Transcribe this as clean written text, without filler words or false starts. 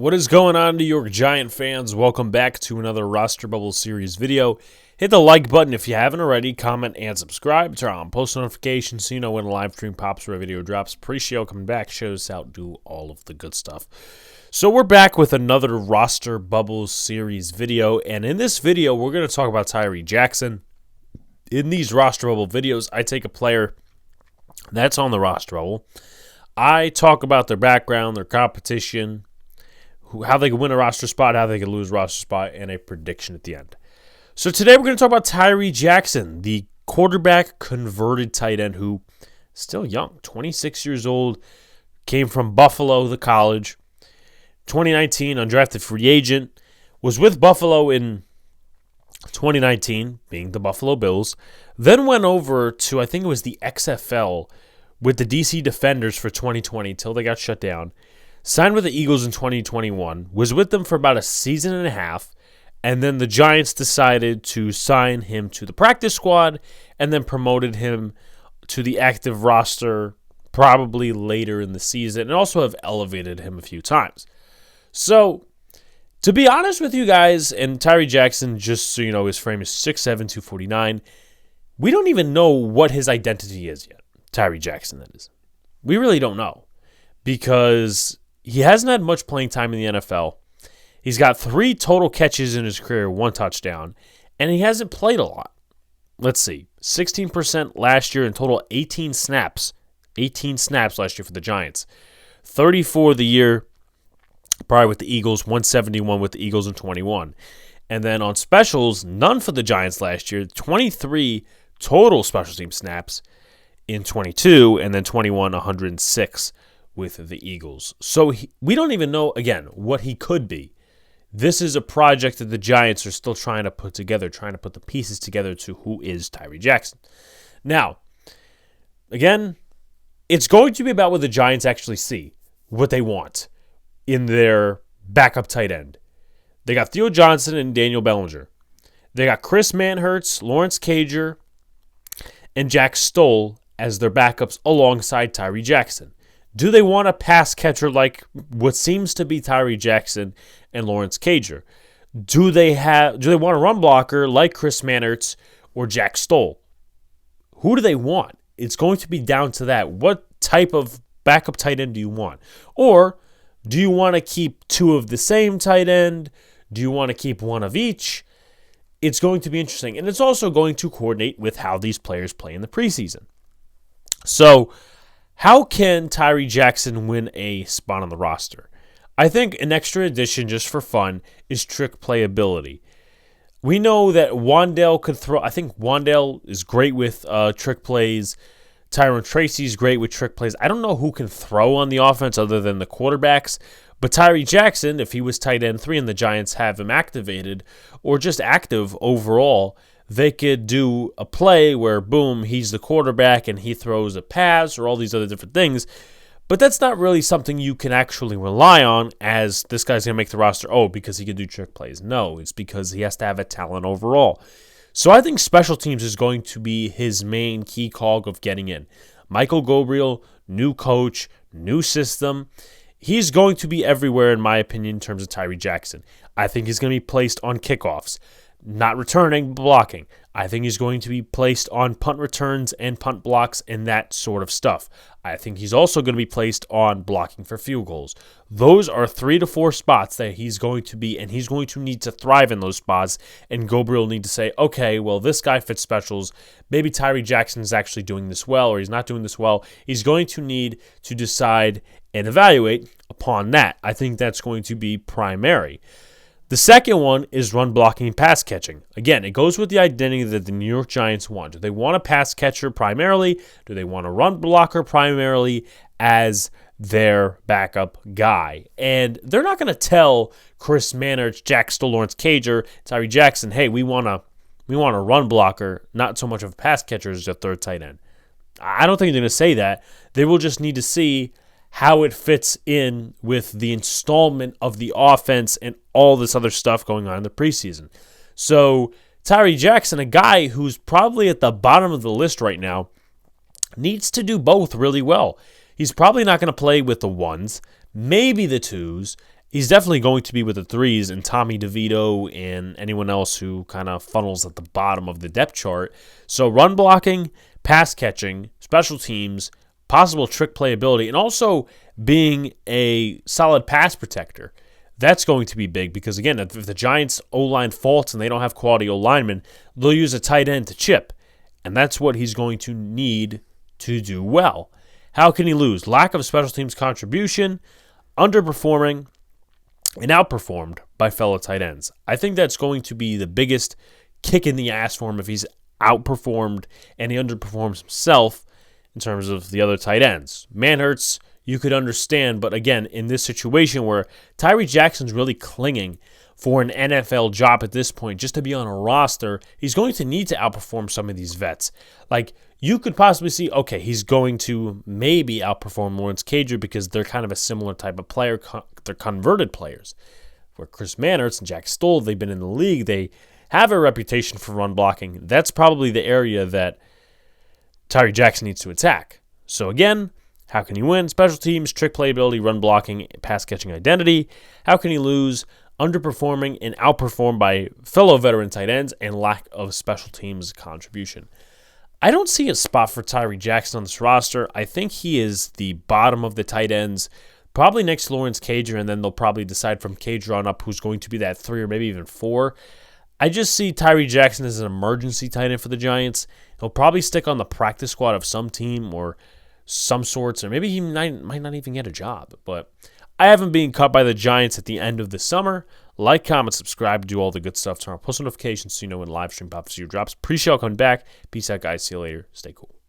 What is going on, New York Giant fans? Welcome back to another Roster Bubble Series video. Hit the like button if you haven't already, comment and subscribe. Turn on post notifications so you know when a live stream pops or a video drops. Appreciate coming back, shout us out, do all of the good stuff. So we're back with another Roster Bubble Series video, and in this video, we're going to talk about Tyree Jackson. In these Roster Bubble videos, I take a player that's on the roster bubble. I talk about their background, their competition, how they can win a roster spot, how they can lose a roster spot, and a prediction at the end. So today we're going to talk about Tyree Jackson, the quarterback converted tight end who is still young, 26 years old, came from Buffalo, the college, 2019 undrafted free agent, was with Buffalo in 2019, being the Buffalo Bills, then went over to, I think it was the XFL with the DC Defenders for 2020 till they got shut down. Signed with the Eagles in 2021, was with them for about a season and a half, and then the Giants decided to sign him to the practice squad and then promoted him to the active roster probably later in the season, and also have elevated him a few times. So, to be honest with you guys, and Tyree Jackson, just so you know, his frame is 6'7", 249. We don't even know what his identity is yet. Tyree Jackson, that is. We really don't know, because he hasn't had much playing time in the NFL. He's got 3 total catches in his career, 1 touchdown, and he hasn't played a lot. Let's see, 16% last year in total, 18 snaps. 18 snaps last year for the Giants. 34 the year prior with the Eagles, 171 with the Eagles in 21. And then on specials, none for the Giants last year, 23 total special team snaps in 22, and then 21, 106 with the Eagles. So we don't even know, again, what he could be. This is a project that the Giants are still trying to put together, trying to put the pieces together to who is Tyree Jackson. Now, again, it's going to be about what the Giants actually see, what they want in their backup tight end. They got Theo Johnson and Daniel Bellinger. They got Chris Manhertz, Lawrence Cager, and Jack Stoll as their backups alongside Tyree Jackson. Do they want a pass catcher like what seems to be Tyree Jackson and Lawrence Cager? Do they want a run blocker like Chris Manhertz or Jack Stoll? Who do they want? It's going to be down to that. What type of backup tight end do you want? Or do you want to keep 2 of the same tight end? Do you want to keep 1 of each? It's going to be interesting. And it's also going to coordinate with how these players play in the preseason. So, how can Tyree Jackson win a spot on the roster? I think an extra addition just for fun is trick playability. We know that Wan'Dale could throw. I think Wan'Dale is great with trick plays. Tyrone Tracy is great with trick plays. I don't know who can throw on the offense other than the quarterbacks. But Tyree Jackson, if he was tight end 3 and the Giants have him activated or just active overall, they could do a play where, boom, he's the quarterback and he throws a pass or all these other different things. But that's not really something you can actually rely on as this guy's going to make the roster, because he can do trick plays. No, it's because he has to have a talent overall. So I think special teams is going to be his main key cog of getting in. Michael Gabriel, new coach, new system. He's going to be everywhere, in my opinion, in terms of Tyree Jackson. I think he's going to be placed on kickoffs. Not returning, blocking. I think he's going to be placed on punt returns and punt blocks and that sort of stuff. I think he's also going to be placed on blocking for field goals. Those are 3 to 4 spots that he's going to be, and he's going to need to thrive in those spots. And Gabriel need to say, okay, well, this guy fits specials. Maybe Tyree Jackson is actually doing this well, or he's not doing this well. He's going to need to decide and evaluate upon that. I think that's going to be primary. The second one is run blocking and pass catching. Again, it goes with the identity that the New York Giants want. Do they want a pass catcher primarily? Do they want a run blocker primarily as their backup guy? And they're not going to tell Chris Manhertz, Jack Stoll, Lawrence Cager, Tyree Jackson, hey, we want a run blocker, not so much of a pass catcher as a third tight end. I don't think they're going to say that. They will just need to see how it fits in with the installment of the offense and all this other stuff going on in the preseason. So Tyree Jackson, a guy who's probably at the bottom of the list right now, needs to do both really well. He's probably not going to play with the 1s, maybe the 2s, he's definitely going to be with the threes and Tommy DeVito and anyone else who kind of funnels at the bottom of the depth chart. So run blocking, pass catching, special teams, possible trick playability, and also being a solid pass protector. That's going to be big because, again, if the Giants' O-line faults and they don't have quality O-linemen, they'll use a tight end to chip. And that's what he's going to need to do well. How can he lose? Lack of special teams contribution, underperforming, and outperformed by fellow tight ends. I think that's going to be the biggest kick in the ass for him if he's outperformed and he underperforms himself in terms of the other tight ends. Manhurts, you could understand, but again, in this situation where Tyree Jackson's really clinging for an NFL job at this point, just to be on a roster, he's going to need to outperform some of these vets. Like, you could possibly see, okay, he's going to maybe outperform Lawrence Cager because they're kind of a similar type of player. They're converted players. Where Chris Manhurts and Jack Stoll, they've been in the league. They have a reputation for run blocking. That's probably the area that Tyree Jackson needs to attack. So again, how can he win? Special teams, trick playability, run blocking, pass catching identity. How can he lose? Underperforming and outperformed by fellow veteran tight ends and lack of special teams contribution. I don't see a spot for Tyree Jackson on this roster. I think he is the bottom of the tight ends, probably next to Lawrence Cager, and then they'll probably decide from Cager on up who's going to be that 3 or maybe even 4. I just see Tyree Jackson as an emergency tight end for the Giants. He'll probably stick on the practice squad of some team or some sorts, or maybe he might not even get a job. But I haven't been cut by the Giants at the end of the summer. Like, comment, subscribe, do all the good stuff. Turn on post notifications so you know when live stream pops your drops. Appreciate y'all coming back. Peace out, guys. See you later. Stay cool.